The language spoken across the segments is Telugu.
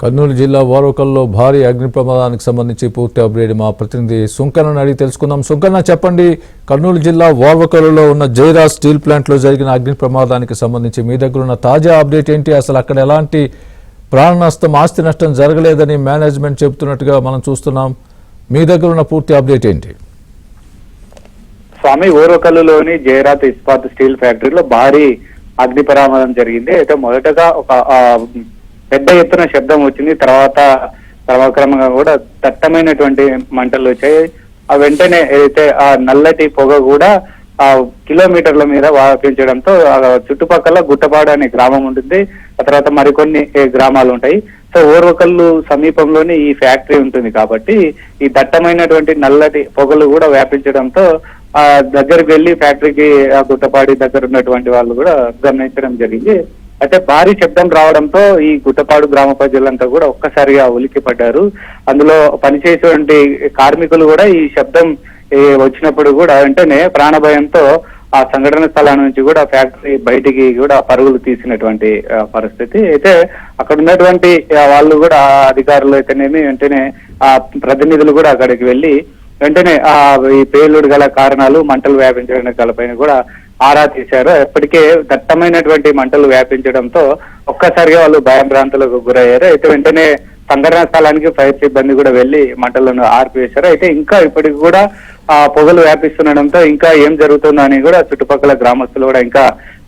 కర్నూలు జిల్లా వారోకల్లో భారీ అగ్ని ప్రమాదానికి సంబంధించి పూర్తి అప్డేట్ మా ప్రతినిధి సుంకన్న అడిగి తెలుసుకుందాం. సుంకన్న చెప్పండి, కర్నూలు జిల్లా వారోకల్లో ఉన్న జైరాజ్ స్టీల్ ప్లాంట్ లో జరిగిన అగ్ని ప్రమాదానికి సంబంధించి మీ దగ్గర ఉన్న తాజా అప్డేట్ ఏంటి? అసలు అక్కడ ఎలాంటి ప్రాణ నష్టం, ఆస్తి నష్టం జరగలేదని మేనేజ్మెంట్ చెబుతున్నట్టుగా మనం చూస్తున్నాం. మీ దగ్గర ఉన్న పూర్తి అప్డేట్ ఏంటి? స్వామి, ఓరోకల్లులోని జయరాజ్ ఇస్పాత్ స్టీల్ ఫ్యాక్టరీలో భారీ అగ్ని ప్రమాదం జరిగింది. అయితే మొదటగా ఒక పెద్ద ఎత్తున శబ్దం వచ్చింది. తర్వాత క్రమక్రమంగా కూడా దట్టమైనటువంటి మంటలు వచ్చాయి. ఆ వెంటనే అయితే ఆ నల్లటి పొగ కూడా ఆ కిలోమీటర్ల మీద వ్యాపించడంతో చుట్టుపక్కల గుట్టపాడు అనే గ్రామం ఉంటుంది. ఆ తర్వాత మరికొన్ని గ్రామాలు ఉంటాయి. సో ఓర్వకల్లు సమీపంలోనే ఈ ఫ్యాక్టరీ ఉంటుంది కాబట్టి ఈ దట్టమైనటువంటి నల్లటి పొగలు కూడా వ్యాపించడంతో ఆ దగ్గరికి వెళ్లి ఫ్యాక్టరీకి ఆ గుట్టపాడి దగ్గర ఉన్నటువంటి వాళ్ళు కూడా గమనించడం జరిగింది. అయితే భారీ శబ్దం రావడంతో ఈ గుట్టపాడు గ్రామ ప్రజలంతా కూడా ఒక్కసారిగా ఉలిక్కి పడ్డారు. అందులో పనిచేసేటువంటి కార్మికులు కూడా ఈ శబ్దం వచ్చినప్పుడు కూడా వెంటనే ప్రాణభయంతో ఆ సంఘటన స్థలం నుంచి కూడా ఫ్యాక్టరీ బయటికి కూడా పరుగులు తీసినటువంటి పరిస్థితి. అయితే అక్కడ ఉన్నటువంటి వాళ్ళు కూడా అధికారులు అయితేనేమి వెంటనే ఆ ప్రతినిధులు కూడా అక్కడికి వెళ్లి వెంటనే ఆ ఈ పేలుడు గల కారణాలు, మంటలు వ్యాపించడానికి గలపైన కూడా ఆరా తీశారు. ఎప్పటికే దట్టమైనటువంటి మంటలు వ్యాపించడంతో ఒక్కసారిగా వాళ్ళు భయాంభ్రాంతులకు గురయ్యారు. అయితే వెంటనే సంఘటన స్థలానికి ఫైర్ సిబ్బంది కూడా వెళ్లి మంటలను ఆర్పివేశారు. అయితే ఇంకా ఇప్పటికి కూడా ఆ పొగలు వ్యాపిస్తుండడంతో ఇంకా ఏం జరుగుతుందని కూడా చుట్టుపక్కల గ్రామస్తులు కూడా ఇంకా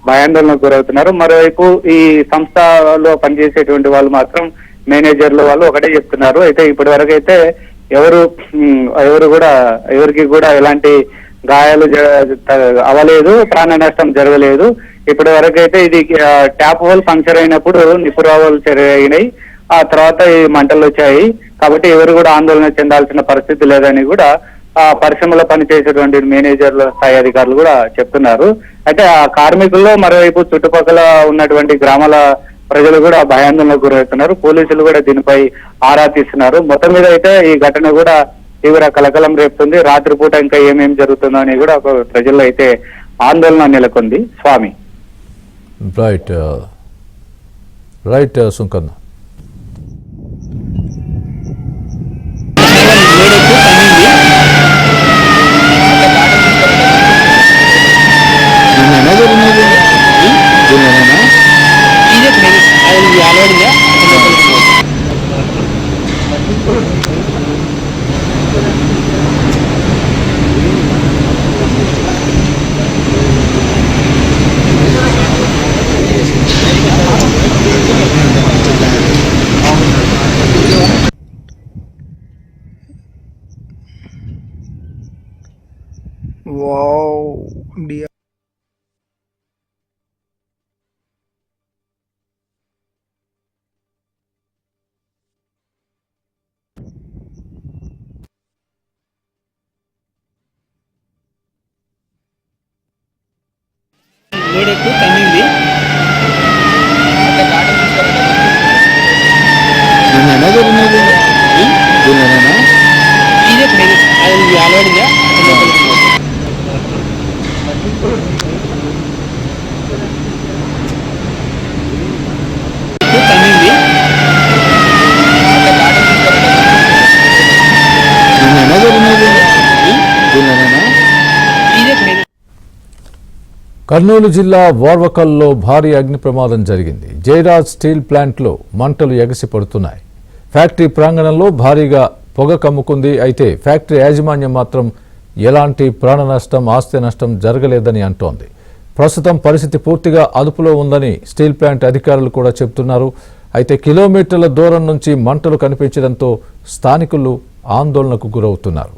భయాందోళనకు గురవుతున్నారు. మరోవైపు ఈ సంస్థలో పనిచేసేటువంటి వాళ్ళు మాత్రం మేనేజర్లు వాళ్ళు ఒకటే చెప్తున్నారు. అయితే ఇప్పటి వరకు అయితే ఎవరికి కూడా ఎలాంటి గాయాలు అవ్వలేదు, ప్రాణ నష్టం జరగలేదు. ఇప్పటి వరకు అయితే ఇది ట్యాప్ హోల్ పంక్చర్ అయినప్పుడు నిపురావాలు జరిగినాయి. ఆ తర్వాత ఈ మంటలు వచ్చాయి కాబట్టి ఎవరు కూడా ఆందోళన చెందాల్సిన పరిస్థితి లేదని కూడా ఆ పరిశ్రమలో పనిచేసేటువంటి మేనేజర్ల స్థాయి అధికారులు కూడా చెప్తున్నారు. అయితే ఆ కార్మికుల్లో మరోవైపు చుట్టుపక్కల ఉన్నటువంటి గ్రామాల ప్రజలు కూడా భయాందోళనకు గురవుతున్నారు. పోలీసులు కూడా దీనిపై ఆరా తీస్తున్నారు. మొత్తం మీద అయితే ఈ ఘటన కూడా తీవ్ర కలకలం రేపుతుంది. రాత్రిపూట ఇంకా ఏమేమి జరుగుతుందో అని కూడా ప్రజల్లో అయితే ఆందోళన నెలకొంది. స్వామి, రైట్ సుంకన్న. Wow, dia. లోడెక్కు తన్నింది. ఇదే అలవాడిగా తన్నింది. కర్నూలు జిల్లా వార్వకల్లో భారీ అగ్ని ప్రమాదం జరిగింది. జైరాజ్ స్టీల్ ప్లాంట్లో మంటలు ఎగసిపడుతున్నాయి. ఫ్యాక్టరీ ప్రాంగణంలో భారీగా పొగ కమ్ముకుంది. అయితే ఫ్యాక్టరీ యాజమాన్యం మాత్రం ఎలాంటి ప్రాణ నష్టం, ఆస్తి నష్టం జరగలేదని అంటోంది. ప్రస్తుతం పరిస్థితి పూర్తిగా అదుపులో ఉందని స్టీల్ ప్లాంట్ అధికారులు కూడా చెబుతున్నారు. అయితే కిలోమీటర్ల దూరం నుంచి మంటలు కనిపించడంతో స్థానికులు ఆందోళనకు గురవుతున్నారు.